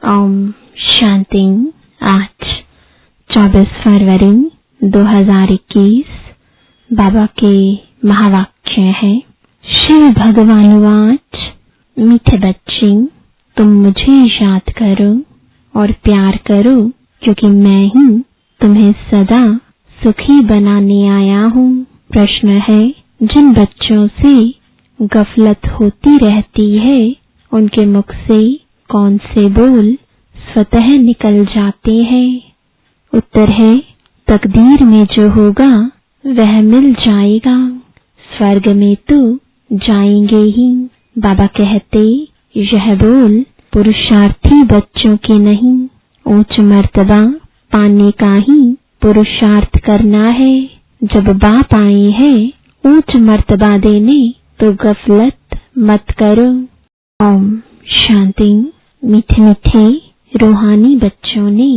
ओम शांति। आज 24 फरवरी 2021 बाबा के महावाक्य है। शिव भगवानुवाच, मीठे बच्चे, तुम मुझे याद करो और प्यार करो, क्योंकि मैं ही तुम्हें सदा सुखी बनाने आया हूँ। प्रश्न है, जिन बच्चों से गफलत होती रहती है, उनके मुख से कौन से बोल स्वतः निकल जाते हैं? उत्तर है, तकदीर में जो होगा वह मिल जाएगा, स्वर्ग में तो जाएंगे ही। बाबा कहते, यह बोल पुरुषार्थी बच्चों के नहीं, ऊंच मर्तबा पाने का ही पुरुषार्थ करना है। जब बाप आए हैं ऊंच मर्तबा देने, तो गफलत मत करो। ओम शांति। मीठे मीठे रूहानी बच्चों ने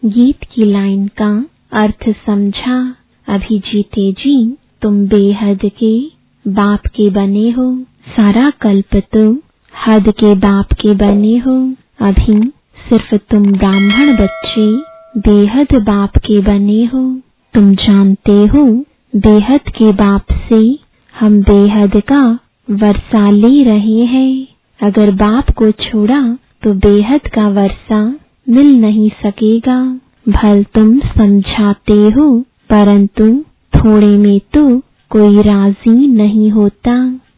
गीत की लाइन का अर्थ समझा। अभी जीते जी तुम बेहद के बाप के बने हो, सारा कल्प तो हद के बाप के बने हो। अभी सिर्फ तुम ब्राह्मण बच्चे बेहद बाप के बने हो। तुम जानते हो बेहद के बाप से हम बेहद का वर्षा ले रहे हैं। अगर बाप को छोड़ा तो बेहद का वर्षा मिल नहीं सकेगा। भल तुम समझाते हो, परंतु थोड़े में तो कोई राजी नहीं होता।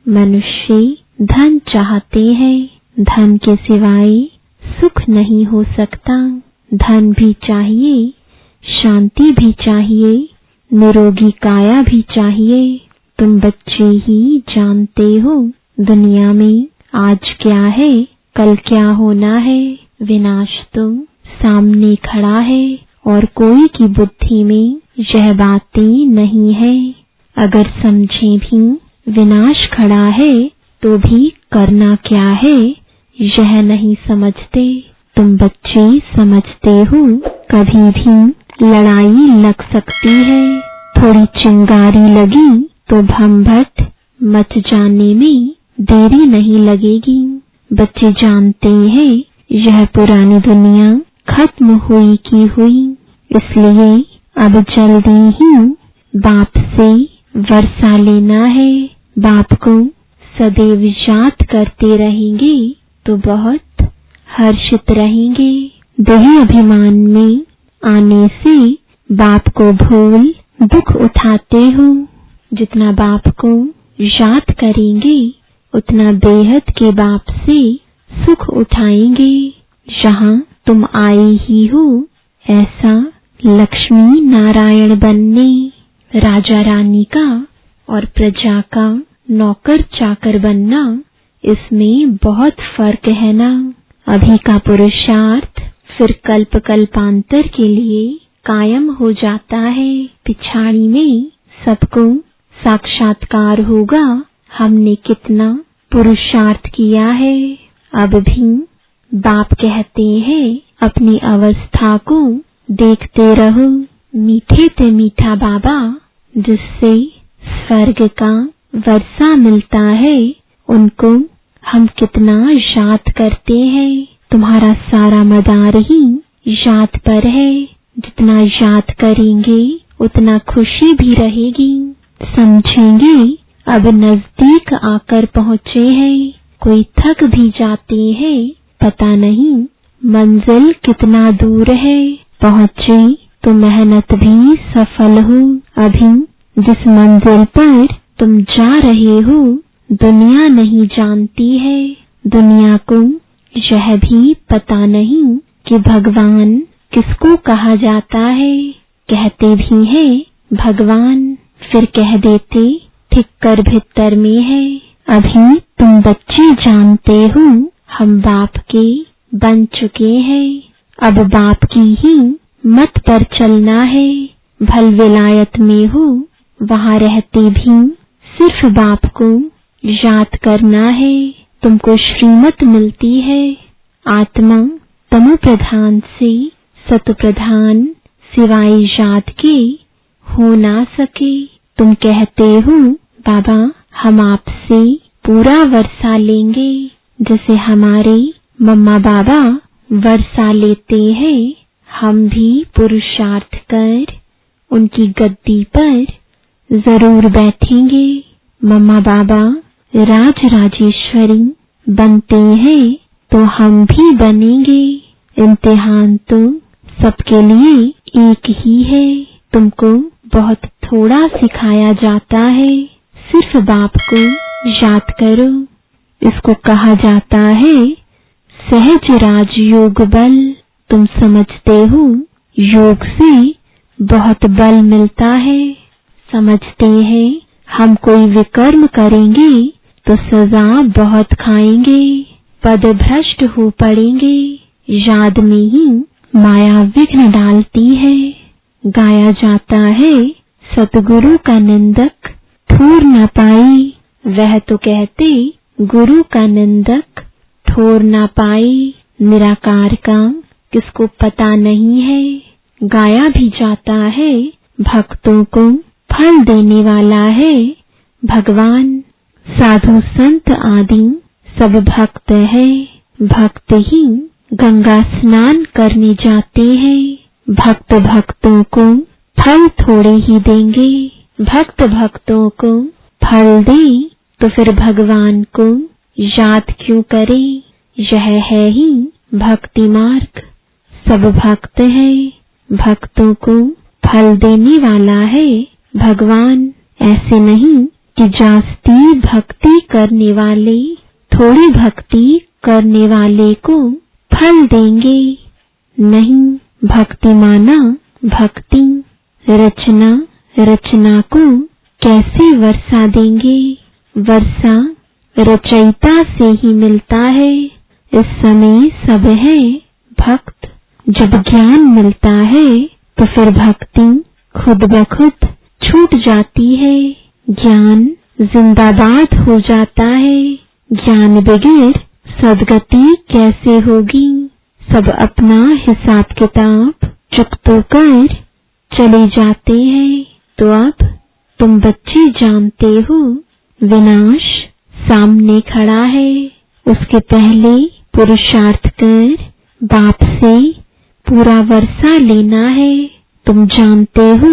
मनुष्य धन चाहते हैं, धन के सिवाय सुख नहीं हो सकता। धन भी चाहिए, शांति भी चाहिए, निरोगी काया भी चाहिए। तुम बच्चे ही जानते हो दुनिया में आज क्या है, कल क्या होना है। विनाश तो सामने खड़ा है और कोई की बुद्धि में यह बातें नहीं है। अगर समझे भी विनाश खड़ा है तो भी करना क्या है, यह नहीं समझते। तुम बच्चे समझते हो कभी भी लड़ाई लग सकती है। थोड़ी चिंगारी लगी तो भम्भट मच जाने में देरी नहीं लगेगी। बच्चे जानते हैं यह पुरानी दुनिया खत्म हुई की हुई, इसलिए अब जल्दी ही बाप से वर्षा लेना है। बाप को सदैव याद करते रहेंगे तो बहुत हर्षित रहेंगे। देह अभिमान में आने से बाप को भूल दुख उठाते हो। जितना बाप को याद करेंगे उतना बेहद के बाप से सुख उठाएंगे। जहाँ तुम आए ही हो ऐसा लक्ष्मी नारायण बनने, राजा रानी का और प्रजा का नौकर चाकर बनना, इसमें बहुत फर्क है ना। अभी का पुरुषार्थ फिर कल्प कल्पांतर के लिए कायम हो जाता है। पिछाड़ी में सबको साक्षात्कार होगा हमने कितना पुरुषार्थ किया है। अब भी बाप कहते हैं अपनी अवस्था को देखते रहो। मीठे ते मीठा बाबा जिससे स्वर्ग का वर्षा मिलता है, उनको हम कितना याद करते हैं। तुम्हारा सारा मदार ही याद पर है। जितना याद करेंगे उतना खुशी भी रहेगी। समझेंगे अब नजदीक आकर पहुँचे हैं। कोई थक भी जाते हैं, पता नहीं मंजिल कितना दूर है। पहुँचे तो मेहनत भी सफल हो। अभी जिस मंजिल पर तुम जा रहे हो दुनिया नहीं जानती है। दुनिया को यह भी पता नहीं कि भगवान किसको कहा जाता है। कहते भी हैं भगवान, फिर कह देते ठीक कर भीतर में है। अभी तुम बच्चे जानते हो हम बाप के बन चुके हैं। अब बाप की ही मत पर चलना है। भल विलायत में हो वहाँ रहते भी सिर्फ बाप को याद करना है। तुमको श्रीमत मिलती है। आत्मा तमो प्रधान से सत प्रधान सिवाय याद के हो ना सके। तुम कहते हो बाबा हम आपसे पूरा वर्षा लेंगे, जैसे हमारे मम्मा बाबा वर्षा लेते हैं हम भी पुरुषार्थ कर, उनकी गद्दी पर जरूर बैठेंगे। मम्मा बाबा राज राजेश्वरी बनते हैं तो हम भी बनेंगे। इम्तिहान तो सबके लिए एक ही है। तुमको बहुत थोड़ा सिखाया जाता है, सिर्फ बाप को याद करो। इसको कहा जाता है सहज राजयोग बल। तुम समझते हो योग से बहुत बल मिलता है। समझते हैं हम कोई विकर्म करेंगे तो सजा बहुत खाएंगे, पद भ्रष्ट हो पड़ेंगे। याद में ही माया विघ्न डालती है। गाया जाता है सतगुरु का निंदक ठोर न पाई। वह तो कहते गुरु का निंदक ठोर न पाई। निराकार का किसको पता नहीं है। गाया भी जाता है भक्तों को फल देने वाला है भगवान। साधु संत आदि सब भक्त है। भक्त ही गंगा स्नान करने जाते हैं। भक्त भक्तों को फल थोड़े ही देंगे। भक्त भक्तों को फल दे तो फिर भगवान को याद क्यों करे। यह है ही भक्ति मार्ग। सब भक्त है, भक्तों को फल देने वाला है भगवान। ऐसे नहीं कि जास्ती भक्ति करने वाले थोड़ी भक्ति करने वाले को फल देंगे। नहीं, भक्ति माना भक्ति। रचना रचना को कैसे वर्षा देंगे। वर्षा रचयिता से ही मिलता है। इस समय सब है भक्त। जब ज्ञान मिलता है तो फिर भक्ति खुद ब खुद छूट जाती है। ज्ञान जिंदाबाद हो जाता है। ज्ञान बगैर सद्गति कैसे होगी। सब अपना हिसाब किताब चुकतो कर चले जाते हैं। तो अब तुम बच्चे जानते हो विनाश सामने खड़ा है। उसके पहले पुरुषार्थ कर बाप से पूरा वर्षा लेना है। तुम जानते हो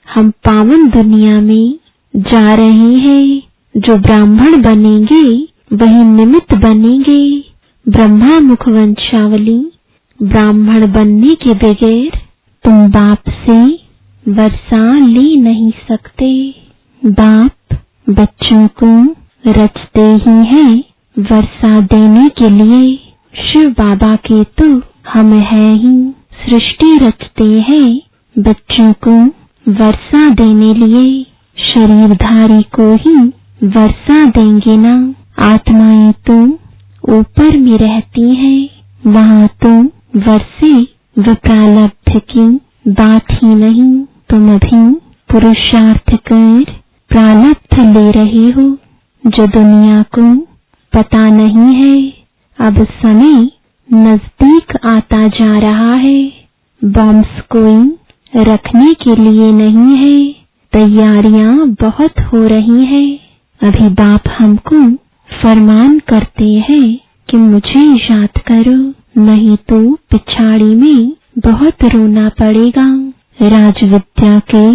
हम पावन दुनिया में जा रहे हैं। जो ब्राह्मण बनेंगे वही निमित्त बनेंगे। ब्रह्मा मुख वंशावली ब्राह्मण बनने के बगैर तुम बाप से वर्षा ले नहीं सकते। बाप बच्चों को रचते ही हैं वर्षा देने के लिए। शिव बाबा के तो हम हैं ही सृष्टि रचते हैं बच्चों को वर्षा देने लिए। शरीरधारी को ही वर्षा देंगे ना। आत्माएं तो ऊपर में रहती हैं, वहां तो वर्षे व प्रारब्ध की बात ही नहीं। तुम अभी पुरुषार्थ कर प्रारब्ध ले रहे हो जो दुनिया को पता नहीं है। अब समय नजदीक आता जा रहा है। बॉम्ब्स कोई रखने के लिए नहीं है। तैयारियां बहुत हो रही हैं। अभी बाप हमको फरमान करते हैं कि मुझे याद करो, नहीं तो पिछाड़ी में बहुत रोना पड़ेगा। राज विद्या के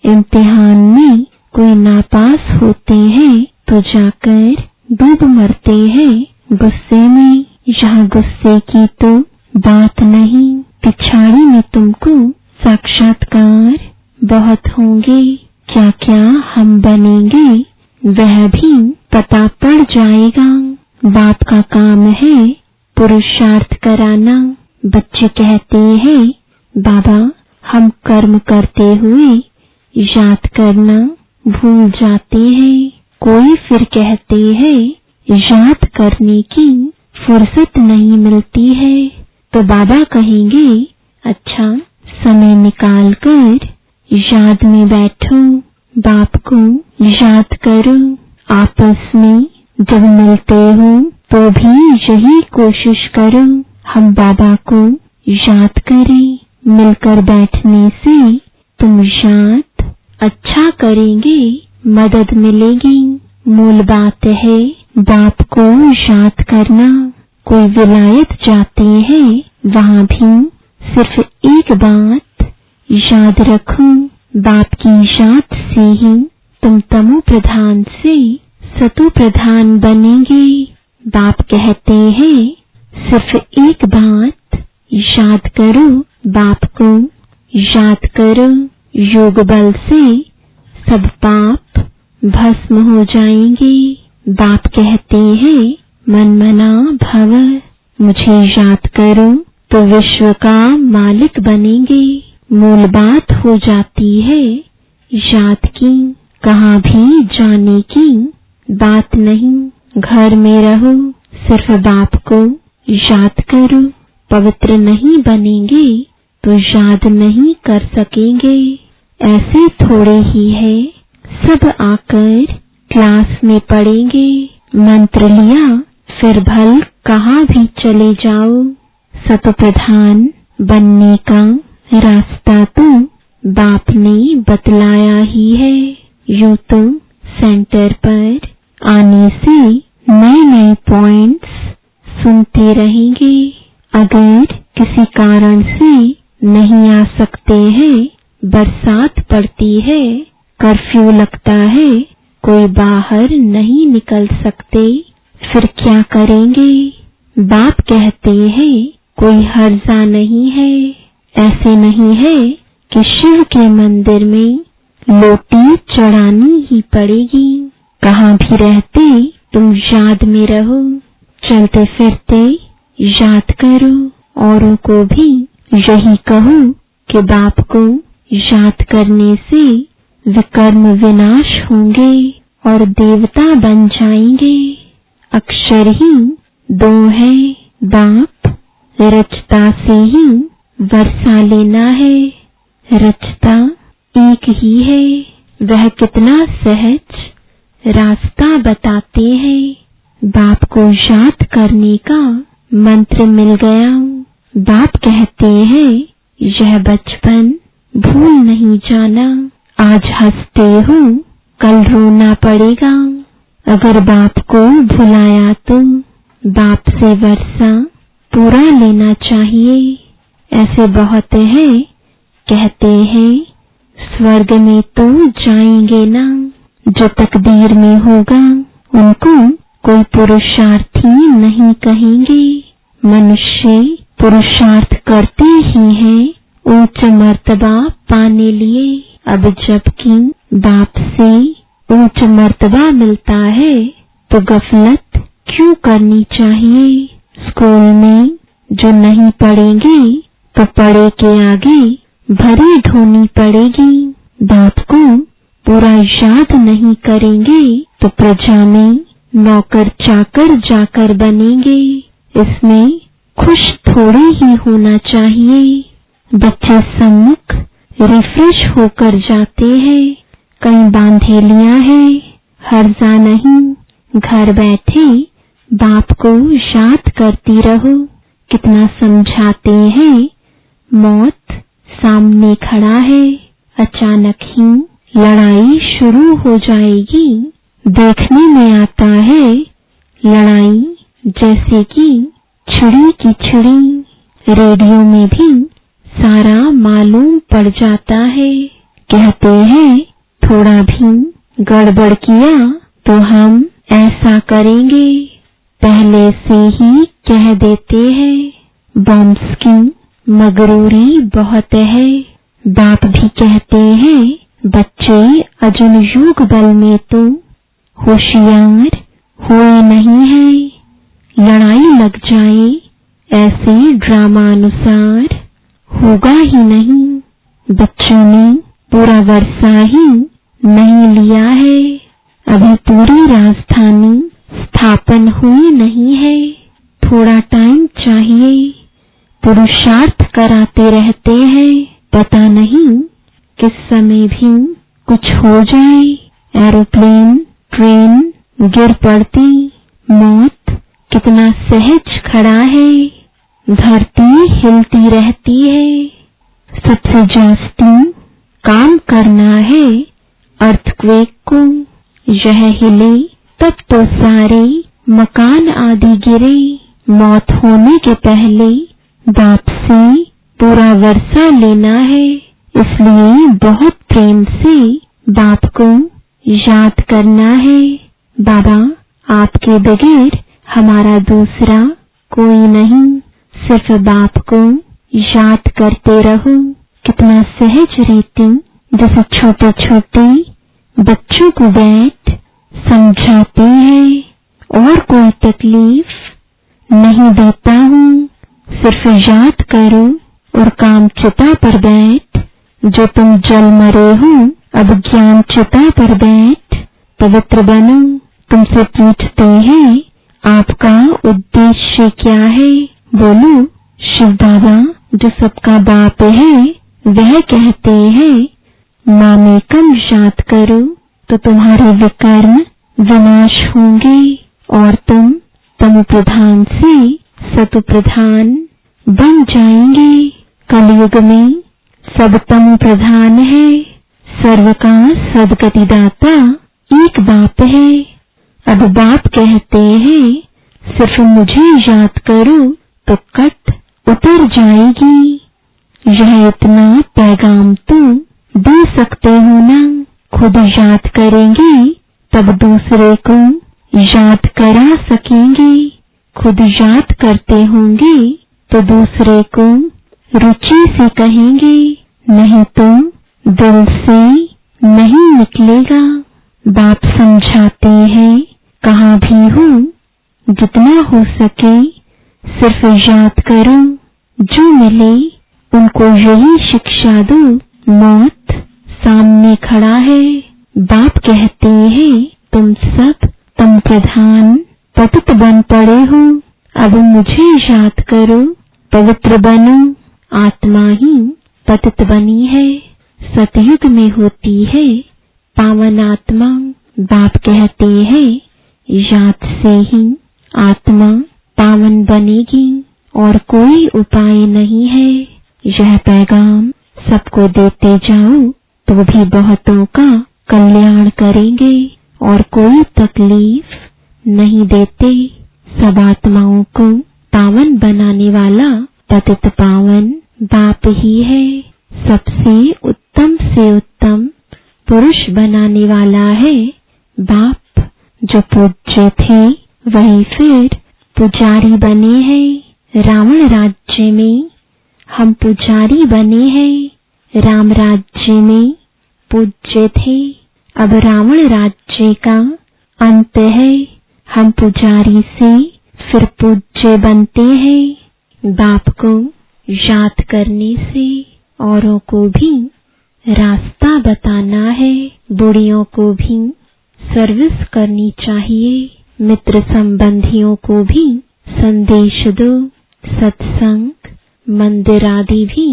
इम्तिहान में कोई नापास होते हैं तो जाकर डूब मरते हैं गुस्से में। यहाँ गुस्से की तो बात नहीं। पिछाड़ी में तुमको साक्षात्कार बहुत होंगे। क्या क्या हम बनेंगे वह भी पता पड़ जाएगा। बाप का काम है पुरुषार्थ कराना। बच्चे कहते हैं बाबा हम कर्म करते हुए याद करना भूल जाते हैं। कोई फिर कहते हैं याद करने की फुर्सत नहीं मिलती है। तो बाबा कहेंगे अच्छा समय निकाल कर याद में बैठो, बाप को याद करो। आपस में जब मिलते हो तो भी यही कोशिश करो हम बाबा को याद करें। मिलकर बैठने से तुम याद अच्छा करेंगे, मदद मिलेगी। मूल बात है बाप को याद करना। कोई विलायत जाते हैं वहां भी सिर्फ एक बात याद रखो, बाप की याद से ही तुम तमो प्रधान से सतो प्रधान बनेंगे। बाप कहते हैं सिर्फ एक बात याद करो, बाप को याद करो, योग बल से सब पाप भस्म हो जाएंगे। बाप कहते हैं मन मना भव, मुझे याद करो तो विश्व का मालिक बनेंगे। मूल बात हो जाती है याद की, कहाँ भी जाने की बात नहीं। घर में रहो, सिर्फ बाप को याद करो। पवित्र नहीं बनेंगे तो याद नहीं कर सकेंगे। ऐसे थोड़े ही है, सब आकर क्लास में पढ़ेंगे। मंत्र लिया फिर भल कहाँ भी चले जाओ। सत प्रधान बनने का रास्ता तो बाप ने बतलाया ही है। यूं तो सेंटर पर आने से नए नए पॉइंट्स सुनते रहेंगे। अगर किसी कारण से नहीं आ सकते हैं, बरसात पड़ती है, कर्फ्यू लगता है, कोई बाहर नहीं निकल सकते, फिर क्या करेंगे? बाप कहते हैं कोई हर्जा नहीं है। ऐसे नहीं है कि शिव के मंदिर में लोटी चढ़ानी ही पड़ेगी। कहाँ भी रहते तुम याद में रहो, चलते फिरते याद करो। औरों को भी यही कहो कि बाप को याद करने से विकर्म विनाश होंगे और देवता बन जाएंगे। अक्षर ही दो है, बाप रचता से ही वर्षा लेना है। रचता एक ही है, वह कितना सहज रास्ता बताते हैं। बाप को याद करने का मंत्र मिल गया। बाप कहते हैं यह बचपन भूल नहीं जाना। आज हंसते हो कल रोना पड़ेगा। अगर बाप को भुलाया तो बाप से वर्षा पूरा लेना चाहिए। ऐसे बहुत है कहते हैं स्वर्ग में तो जाएंगे ना। जो तकदीर में होगा उनको कोई पुरुषार्थी नहीं कहेंगे। मनुष्य पुरुषार्थ करते ही हैं ऊंच मर्तबा पाने लिए। अब जबकि बाप से ऊंच मर्तबा मिलता है तो गफलत क्यों करनी चाहिए? स्कूल में जो नहीं पढ़ेंगे तो पढ़े के आगे भरी ढोनी पड़ेगी। बाप को पूरा याद नहीं करेंगे तो प्रजा में नौकर चाकर जाकर बनेंगे। इसमें खुश थोड़े ही होना चाहिए। बच्चे सम्मुख रिफ्रेश होकर जाते हैं, कहीं बांधेलियां है, हर्जा नहीं। घर बैठे बाप को याद करती रहो। कितना समझाते हैं, मौत सामने खड़ा है, अचानक ही लड़ाई शुरू हो जाएगी। देखने में आता है लड़ाई जैसे कि छिड़ी की छिड़ी। रेडियो में भी सारा मालूम पड़ जाता है। कहते हैं थोड़ा भी गड़बड़ किया तो हम ऐसा करेंगे, पहले से ही कह देते हैं। बॉम्ब्स की मगरूरी बहुत है। बाप भी कहते हैं बच्चे अर्जुन युग बल में तो होशियार हुए नहीं है। लड़ाई लग जाए ऐसे ड्रामानुसार होगा ही नहीं। बच्चों ने पूरा वर्षा ही नहीं लिया है। अभी पूरी राजधानी स्थापन हुई नहीं है। थोड़ा टाइम चाहिए। पुरुषार्थ कराते रहते हैं, पता नहीं किस समय भी कुछ हो जाए। एरोप्लेन ट्रेन गिर पड़ती, मौत कितना सहज खड़ा है। धरती हिलती रहती है। सबसे जास्ती काम करना है अर्थक्वेक को। यह हिले तब तो सारे मकान आदि गिरे। मौत होने के पहले बाप से पूरा वर्षा लेना है, इसलिए बहुत प्रेम से बाप को याद करना है। बाबा, आपके बगैर हमारा दूसरा कोई नहीं, सिर्फ बाप को याद करते रहो। कितना सहज रीति, जैसे छोटे छोटे बच्चों को बैठ समझाते हैं, और कोई तकलीफ नहीं देता हूँ। सिर्फ याद करो और काम चिता पर बैठ, जो तुम जल मरे हो अब ज्ञान चिता पर बैठ पवित्र बनो। तुमसे पूछते हैं आपका उद्देश्य क्या है? बोलो, शिव बाबा जो सबका बाप है वह कहते हैं मामेकम याद करो तो तुम्हारे विकर्म विनाश होंगे और तुम तमो प्रधान से सतो प्रधान बन जाएंगे। कलयुग में सब तमो प्रधान है, सर्व का सदगति दाता एक बाप है। अब बाप कहते हैं सिर्फ मुझे याद करो तो कट उतर जाएगी। यह इतना पैगाम तो दे सकते हो ना, खुद याद करेंगे तब दूसरे को याद करा सकेंगे। खुद याद करते होंगे तो दूसरे को रुचि से कहेंगे, नहीं तो दिल से नहीं निकलेगा। बाप समझाते हैं कहाँ भी हो, जितना हो सके सिर्फ याद करो, जो मिले उनको यही शिक्षा दो। मौत सामने खड़ा है, बाप कहते हैं तुम सब तम प्रधान पतित बन पड़े हो, अब मुझे याद करो पवित्र बनो। आत्मा ही पतित बनी है, सतयुग में होती है पावन आत्मा। बाप कहते हैं याद से ही आत्मा पावन बनेगी और कोई उपाय नहीं है। यह पैगाम सबको देते जाओ तो भी बहुतों का कल्याण करेंगे और कोई तकलीफ नहीं देते। सब आत्माओं को पावन बनाने वाला पतित पावन बाप ही है। सबसे उत्तम से उत्तम पुरुष बनाने वाला है बाप। जो पूज्य थे वही फिर पुजारी बने हैं। रावण राज्य में हम पुजारी बने हैं, राम राज्य में पूज्य थे। अब रावण राज्य का अंत है, हम पुजारी से फिर पूज्य बनते हैं। बाप को याद करने से औरों को भी रास्ता बताना है, बुढ़ियों को भी सर्विस करनी चाहिए, मित्र संबंधियों को भी संदेश दो। सत्संग मंदिर आदि भी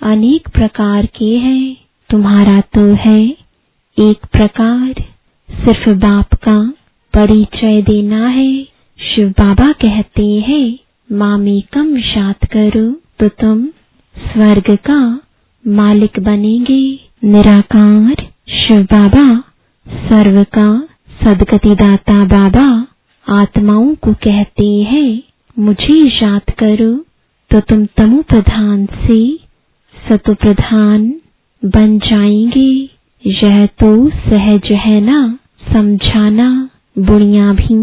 अनेक प्रकार के हैं, तुम्हारा तो है एक प्रकार, सिर्फ बाप का परिचय देना है। शिव बाबा कहते हैं मामेकम याद करो तो तुम स्वर्ग का मालिक बनेंगे। निराकार शिव बाबा सर्व का सदगति दाता बाबा आत्माओं को कहते हैं मुझे याद करो तो तुम तमो प्रधान से सतो प्रधान बन जाएंगे। यह तो सहज है ना समझाना, बुढ़िया भी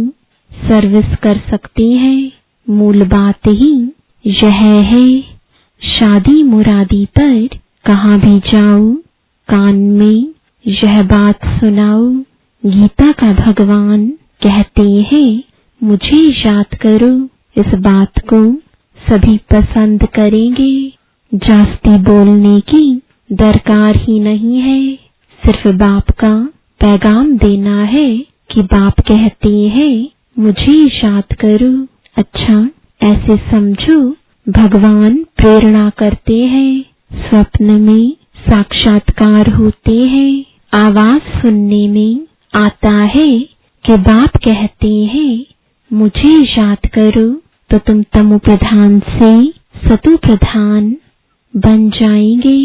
सर्विस कर सकती हैं। मूल बात ही यह है, शादी मुरादी पर कहाँ भी जाओ कान में यह बात सुनाओ। गीता का भगवान कहते हैं मुझे याद करो, इस बात को सभी पसंद करेंगे। जास्ती बोलने की दरकार ही नहीं है, सिर्फ बाप का पैगाम देना है कि बाप कहते हैं मुझे याद करो। अच्छा, ऐसे समझो भगवान प्रेरणा करते हैं, स्वप्न में साक्षात्कार होते हैं, आवाज सुनने में आता है कि बाप कहते हैं मुझे याद करो तो तुम तमो प्रधान से सतो प्रधान बन जाएंगे।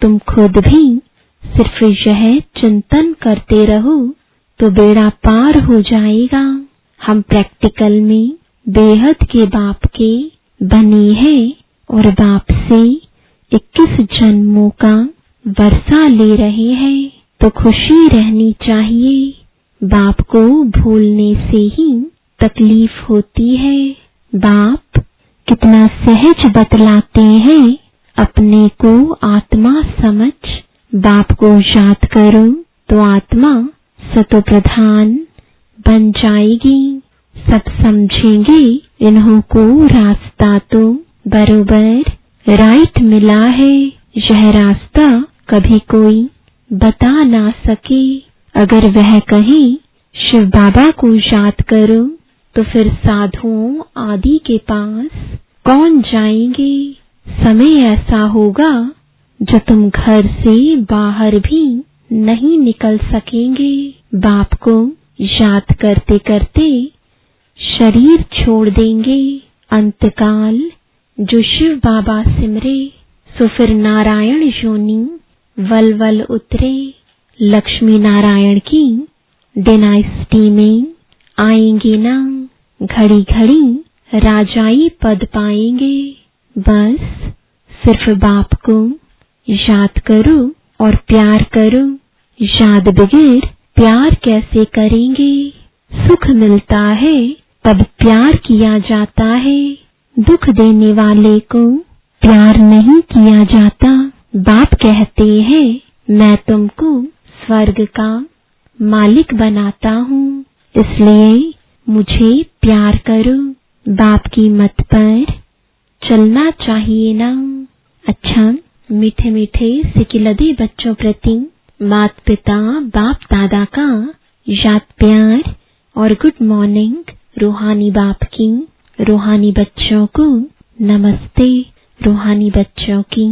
तुम खुद भी सिर्फ यह चिंतन करते रहो तो बेड़ा पार हो जाएगा। हम प्रैक्टिकल में बेहद के बाप के बने हैं, और बाप से 21 जन्मों का वर्षा ले रहे हैं, तो खुशी रहनी चाहिए। बाप को भूलने से ही तकलीफ होती है। बाप कितना सहज बतलाते हैं, अपने को आत्मा समझ बाप को याद करो तो आत्मा सतो प्रधान बन जाएगी। सब समझेंगे इन्हों को रास्ता तो बरोबर राइट मिला है। यह रास्ता कभी कोई बता ना सके। अगर वह कहें शिव बाबा को याद करो तो फिर साधुओं आदि के पास कौन जाएंगे। समय ऐसा होगा जो तुम घर से बाहर भी नहीं निकल सकेंगे। बाप को याद करते करते शरीर छोड़ देंगे। अंतकाल जो शिव बाबा सिमरे सो फिर नारायण योनि वल वल उतरे। लक्ष्मी नारायण की डिनाइस्टी में आएंगे ना, घड़ी घड़ी राजाई पद पाएंगे। बस सिर्फ बाप को याद करो और प्यार करो। याद बगैर प्यार कैसे करेंगे। सुख मिलता है तब प्यार किया जाता है। दुख देने वाले को प्यार नहीं किया जाता। बाप कहते हैं मैं तुमको स्वर्ग का मालिक बनाता हूँ, इसलिए मुझे प्यार करो। बाप की मत पर चलना चाहिए ना। अच्छा, मीठे मीठे सिकिलदे बच्चों प्रति माता पिता बाप दादा का याद प्यार और गुड मॉर्निंग। रूहानी बाप की रूहानी बच्चों को नमस्ते। रूहानी बच्चों की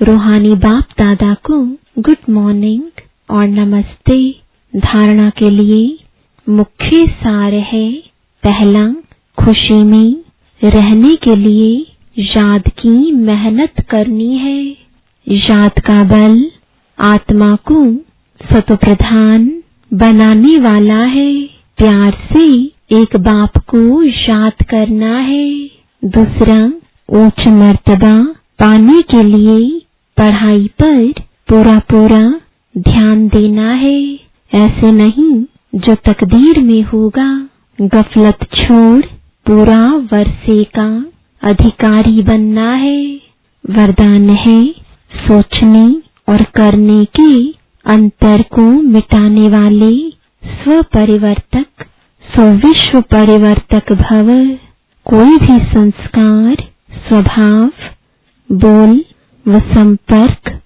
रूहानी बाप दादा को गुड मॉर्निंग और नमस्ते। धारणा के लिए मुख्य सार है। पहला, खुशी में रहने के लिए याद की मेहनत करनी है। याद का बल आत्मा को सतो प्रधान बनाने वाला है। प्यार से एक बाप को याद करना है। दूसरा, उच्च मर्तबा पाने के लिए पढ़ाई पर पूरा पूरा ध्यान देना है। ऐसे नहीं जो तकदीर में होगा। गफलत छोड़ पूरा वर्षे का अधिकारी बनना है। वरदान है सोचने और करने के अंतर को मिटाने वाले स्वपरिवर्तक सो विश्व परिवर्तक भव। कोई भी संस्कार, स्वभाव, बोल व संपर्क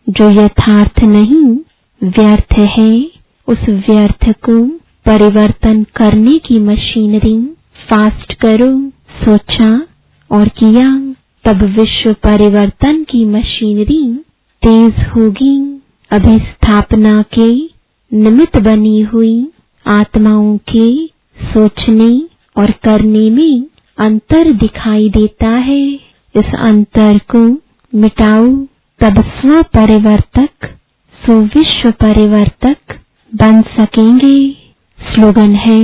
जो यथार्थ नहीं व्यर्थ है, उस व्यर्थ को परिवर्तन करने की मशीनरी फास्ट करो। सोचा और किया तब विश्व परिवर्तन की मशीनरी तेज होगी। अभी स्थापना के निमित्त बनी हुई आत्माओं के सोचने और करने में अंतर दिखाई देता है। इस अंतर को मिटाओ तब स्व परिवर्तक सो विश्व परिवर्तक बन सकेंगे। स्लोगन है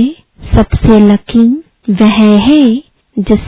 सबसे लकी वह है जिस